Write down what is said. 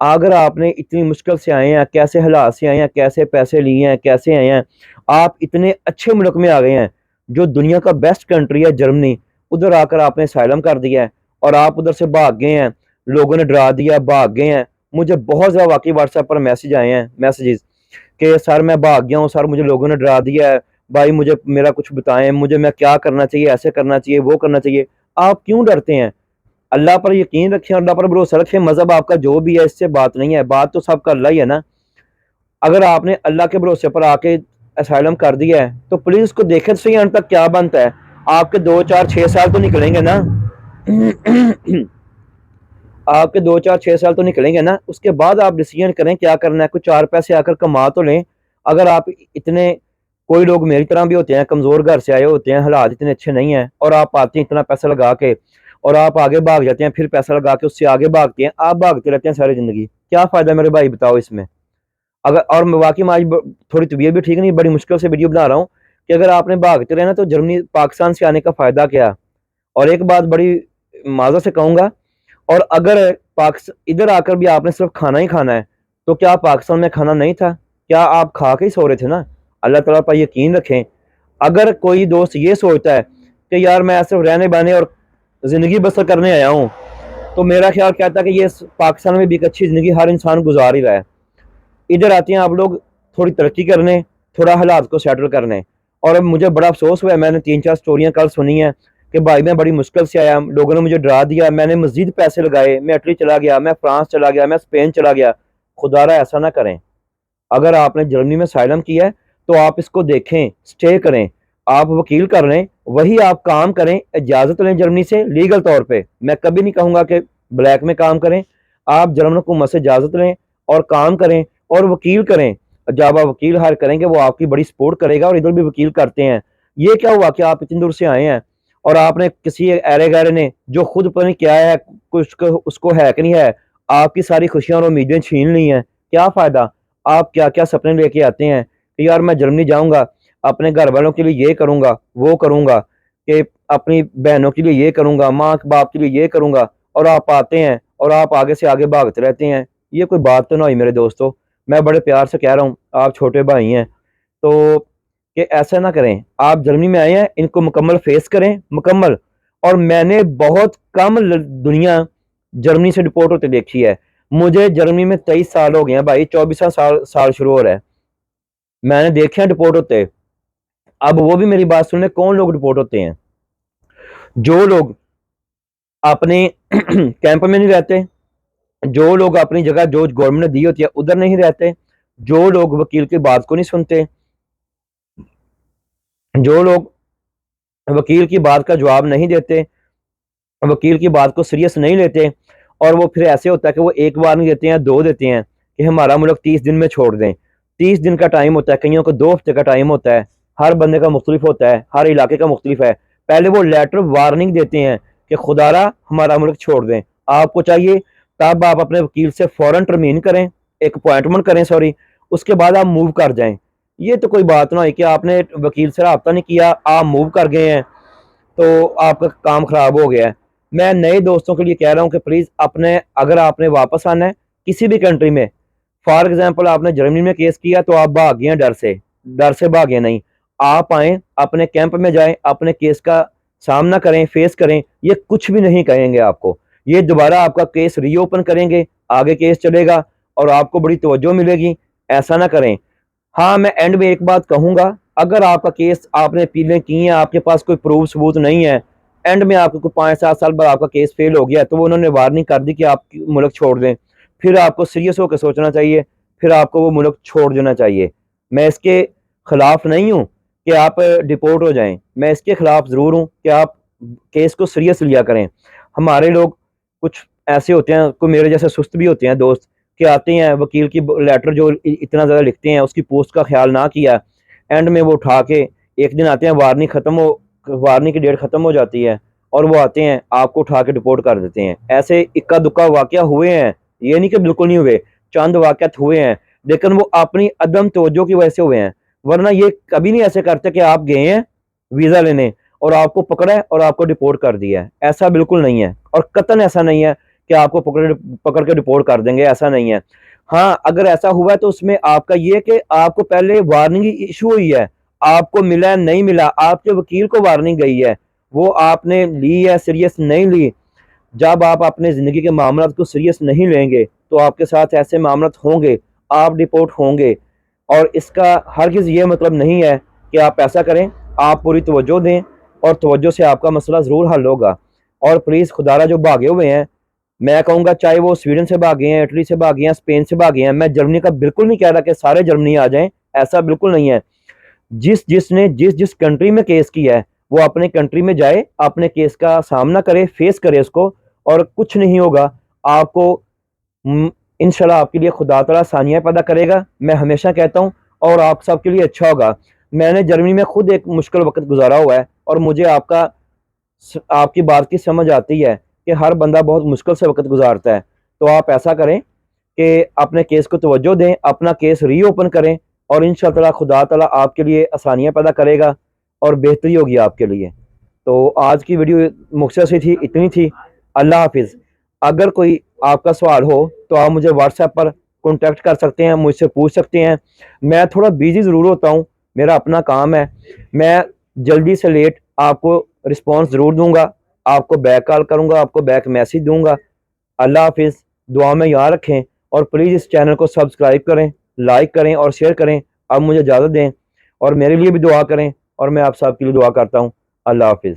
اگر آپ نے اتنی مشکل سے آئے ہیں، کیسے حالات سے آئے ہیں، کیسے پیسے لیے ہیں، کیسے آئے ہیں، آپ اتنے اچھے ملک میں آ گئے ہیں جو دنیا کا بیسٹ کنٹری ہے جرمنی، ادھر آ کر آپ نے اسائلم کر دیا ہے اور آپ ادھر سے بھاگ گئے ہیں، لوگوں نے ڈرا دیا، بھاگ گئے ہیں۔ مجھے بہت زیادہ واقعی واٹس ایپ پر میسج آئے ہیں، میسیجز کہ سر میں بھاگ گیا ہوں، سر مجھے لوگوں نے ڈرا دیا ہے، بھائی مجھے میرا کچھ بتائیں، مجھے میں کیا کرنا چاہیے، ایسے کرنا چاہیے، وہ کرنا چاہیے۔ آپ کیوں ڈرتے ہیں؟ اللہ پر یقین رکھیں، اللہ پر بھروسہ رکھیں، مذہب آپ کا جو بھی ہے اس سے بات نہیں ہے، بات تو سب کا اللہ ہی ہے نا۔ اگر آپ نے اللہ کے بھروسے پر آ کے اسائلم کر دیا ہے تو پلیز اس کو دیکھیں تو صحیح، ان تک کیا بنتا ہے۔ آپ کے 2 4 6 سال تو نکلیں گے نا آپ کے 2 4 6 سال تو نکلیں گے نا، اس کے بعد آپ ڈیسیژن کریں کیا کرنا ہے، کچھ 4 پیسے آ کر کما تو لیں۔ اگر آپ اتنے، کوئی لوگ میری طرح بھی ہوتے ہیں، کمزور گھر سے آئے ہوتے ہیں، حالات اتنے اچھے نہیں ہیں، اور آپ آتے ہیں اتنا پیسہ لگا کے اور آپ آگے بھاگ جاتے ہیں، پھر پیسہ لگا کے اس سے آگے بھاگتے ہیں، آپ بھاگتے رہتے ہیں ساری زندگی، کیا فائدہ میرے بھائی بتاؤ اس میں؟ اگر اور میں واقعی میں آج تھوڑی طبیعت بھی ٹھیک نہیں، بڑی مشکل سے ویڈیو بنا رہا ہوں کہ اگر آپ نے بھاگتے رہنا تو جرمنی پاکستان سے آنے کا فائدہ کیا؟ اور ایک بات بڑی معذرت سے کہوں گا، اور اگر ادھر آ کر بھی آپ نے صرف کھانا ہی کھانا ہے تو کیا پاکستان میں کھانا نہیں تھا؟ کیا آپ کھا کے ہی سو رہے تھے نا؟ اللہ تعالیٰ پر یقین رکھیں۔ اگر کوئی دوست یہ سوچتا ہے کہ یار میں صرف رہنے بہنے اور زندگی بسر کرنے آیا ہوں، تو میرا خیال کہتا ہے کہ یہ پاکستان میں بھی ایک اچھی زندگی ہر انسان گزار ہی رہا ہے۔ ادھر آتے ہیں آپ لوگ تھوڑی ترقی کرنے، تھوڑا حالات کو سیٹل کرنے، اور مجھے بڑا افسوس ہوا ہے، میں نے 3 4 سٹوریاں کل سنی ہیں کہ بھائی میں بڑی مشکل سے آیا، لوگوں نے مجھے ڈرا دیا، میں نے مزید پیسے لگائے، میں اٹلی چلا گیا، میں فرانس چلا گیا، میں اسپین چلا گیا۔ خدا را ایسا نہ کریں۔ اگر آپ نے جرمنی میں سائلم کیا ہے تو آپ اس کو دیکھیں، سٹے کریں، آپ وکیل کر لیں، وہی آپ کام کریں، اجازت لیں جرمنی سے لیگل طور پہ۔ میں کبھی نہیں کہوں گا کہ بلیک میں کام کریں، آپ جرمن حکومت سے اجازت لیں اور کام کریں اور وکیل کریں۔ جب آپ وکیل ہائر کریں گے وہ آپ کی بڑی سپورٹ کرے گا، اور ادھر بھی وکیل کرتے ہیں۔ یہ کیا ہوا کہ آپ اتنی دور سے آئے ہیں اور آپ نے کسی ایرے گیرے نے جو خود پتہ نہیں کیا ہے، کچھ اس کو ہے کہ نہیں ہے، آپ کی ساری خوشیاں اور امیدیں چھین لی ہیں؟ کیا فائدہ؟ آپ کیا کیا سپنے لے کے آتے ہیں کہ یار میں جرمنی جاؤں گا، اپنے گھر والوں کے لیے یہ کروں گا، وہ کروں گا، کہ اپنی بہنوں کے لیے یہ کروں گا، ماں باپ کے لیے یہ کروں گا، اور آپ آتے ہیں اور آپ آگے سے آگے بھاگتے رہتے ہیں۔ یہ کوئی بات تو نہ ہوئی میرے دوستو۔ میں بڑے پیار سے کہہ رہا ہوں، آپ چھوٹے بھائی ہیں تو کہ ایسا نہ کریں۔ آپ جرمنی میں آئے ہیں، ان کو مکمل فیس کریں، مکمل۔ اور میں نے بہت کم دنیا جرمنی سے ڈپورٹ ہوتے دیکھی ہے۔ مجھے جرمنی میں 23 سال ہو گئے ہیں بھائی، 24واں سال شروع ہو رہا ہے، میں نے دیکھے ہیں ڈپورٹ ہوتے۔ اب وہ بھی میری بات سنیں، کون لوگ ڈپورٹ ہوتے ہیں؟ جو لوگ اپنے کیمپ میں نہیں رہتے، جو لوگ اپنی جگہ جو گورنمنٹ نے دی ہوتی ہے ادھر نہیں رہتے، جو لوگ وکیل کی بات کو نہیں سنتے، جو لوگ وکیل کی بات کا جواب نہیں دیتے، وکیل کی بات کو سیریس نہیں لیتے، اور وہ پھر ایسے ہوتا ہے کہ وہ ایک بار نہیں دیتے ہیں، 2 دیتے ہیں کہ ہمارا ملک 30 دن میں چھوڑ دیں۔ 30 دن کا ٹائم ہوتا ہے، کئیوں کو 2 ہفتے کا ٹائم ہوتا ہے، ہر بندے کا مختلف ہوتا ہے، ہر علاقے کا مختلف ہے۔ پہلے وہ لیٹر وارننگ دیتے ہیں کہ خدا را ہمارا ملک چھوڑ دیں۔ آپ کو چاہیے تب آپ اپنے وکیل سے فوراً ٹرمین کریں، ایک اپوائنٹمنٹ کریں، سوری، اس کے بعد آپ موو کر جائیں۔ یہ تو کوئی بات نہ ہوئی کہ آپ نے وکیل سے رابطہ نہیں کیا، آپ موو کر گئے ہیں تو آپ کا کام خراب ہو گیا ہے۔ میں نئے دوستوں کے لیے کہہ رہا ہوں کہ پلیز اگر آپ نے واپس آنا ہے کسی بھی کنٹری میں، فار ایگزامپل آپ نے جرمنی میں کیس کیا تو آپ بھاگ گئے ہیں، ڈر سے بھاگے نہیں، آپ آئیں، اپنے کیمپ میں جائیں، اپنے کیس کا سامنا کریں، فیس کریں، یہ کچھ بھی نہیں کہیں گے آپ کو، یہ دوبارہ آپ کا کیس ری اوپن کریں گے، آگے کیس چلے گا اور آپ کو بڑی توجہ ملے گی۔ ایسا نہ کریں۔ ہاں میں اینڈ میں ایک بات کہوں گا، اگر آپ کا کیس آپ نے اپیلیں کی ہیں، آپ کے پاس کوئی پروف ثبوت نہیں ہے، اینڈ میں آپ کو 5 7 سال بعد آپ کا کیس فیل ہو گیا تو وہ انہوں نے وارننگ کر دی کہ آپ ملک چھوڑ دیں، پھر آپ کو سیریس ہو کے سوچنا چاہیے، پھر آپ کو وہ ملک چھوڑ دینا چاہیے۔ میں اس کے خلاف نہیں ہوں کہ آپ ڈپورٹ ہو جائیں، میں اس کے خلاف ضرور ہوں کہ آپ کیس کو سیریس لیا کریں۔ ہمارے لوگ کچھ ایسے ہوتے ہیں، کوئی میرے جیسے سست بھی ہوتے ہیں دوست، کہ آتے ہیں وکیل کی لیٹر جو اتنا زیادہ لکھتے ہیں، اس کی پوسٹ کا خیال نہ کیا، اینڈ میں وہ اٹھا کے ایک دن آتے ہیں، وارننگ کی ڈیٹ ختم ہو جاتی ہے اور وہ آتے ہیں آپ کو اٹھا کے ڈپورٹ کر دیتے ہیں۔ ایسے اکا دکا واقعہ ہوئے ہیں، یہ نہیں کہ بالکل نہیں ہوئے، چند واقعات ہوئے ہیں، لیکن وہ اپنی عدم توجہ کی وجہ سے ہوئے ہیں، ورنہ یہ کبھی نہیں ایسے کرتے کہ آپ گئے ہیں ویزا لینے اور آپ کو پکڑا ہے اور آپ کو ڈپورٹ کر دیا ہے۔ ایسا بالکل نہیں ہے، اور قطعاً ایسا نہیں ہے کہ آپ کو پکڑ کے رپورٹ کر دیں گے، ایسا نہیں ہے۔ ہاں اگر ایسا ہوا ہے تو اس میں آپ کا یہ کہ آپ کو پہلے وارننگ ایشو ہوئی ہے، آپ کو ملا ہے نہیں ملا، آپ کے وکیل کو وارننگ گئی ہے، وہ آپ نے لی ہے، سیریس نہیں لی۔ جب آپ اپنے زندگی کے معاملات کو سیریس نہیں لیں گے تو آپ کے ساتھ ایسے معاملات ہوں گے، آپ ڈپورٹ ہوں گے۔ اور اس کا ہرگز یہ مطلب نہیں ہے کہ آپ ایسا کریں، آپ پوری توجہ دیں اور توجہ سے آپ کا مسئلہ ضرور حل ہوگا۔ اور پلیز خدا را جو بھاگے ہوئے ہیں، میں کہوں گا چاہے وہ سویڈن سے بھاگے ہیں، اٹلی سے بھاگے ہیں، اسپین سے بھاگے ہیں، میں جرمنی کا بالکل نہیں کہہ رہا کہ سارے جرمنی آ جائیں، ایسا بالکل نہیں ہے۔ جس نے جس کنٹری میں کیس کیا ہے وہ اپنے کنٹری میں جائے، اپنے کیس کا سامنا کرے، فیس کرے اس کو، اور کچھ نہیں ہوگا آپ کو۔ انشاءاللہ آپ کے لیے خدا تعالیٰ آسانیاں پیدا کرے گا، میں ہمیشہ کہتا ہوں، اور آپ سب کے لیے اچھا ہوگا۔ میں نے جرمنی میں خود ایک مشکل وقت گزارا ہوا ہے، اور مجھے آپ کی بات کی سمجھ آتی ہے کہ ہر بندہ بہت مشکل سے وقت گزارتا ہے۔ تو آپ ایسا کریں کہ اپنے کیس کو توجہ دیں، اپنا کیس ری اوپن کریں، اور انشاءاللہ خدا تعالیٰ آپ کے لیے آسانیاں پیدا کرے گا اور بہتری ہوگی آپ کے لیے۔ تو آج کی ویڈیو مختصر سی تھی، اتنی تھی۔ اللہ حافظ۔ اگر کوئی آپ کا سوال ہو تو آپ مجھے واٹس ایپ پر کانٹیکٹ کر سکتے ہیں، مجھ سے پوچھ سکتے ہیں۔ میں تھوڑا بیزی ضرور ہوتا ہوں، میرا اپنا کام ہے، میں جلدی سے لیٹ آپ کو رسپانس ضرور دوں گا، آپ کو بیک کال کروں گا، آپ کو بیک میسیج دوں گا۔ اللہ حافظ۔ دعا میں یاد رکھیں، اور پلیز اس چینل کو سبسکرائب کریں، لائک کریں اور شیئر کریں۔ اب مجھے اجازت دیں اور میرے لیے بھی دعا کریں، اور میں آپ سب کے لیے دعا کرتا ہوں۔ اللہ حافظ۔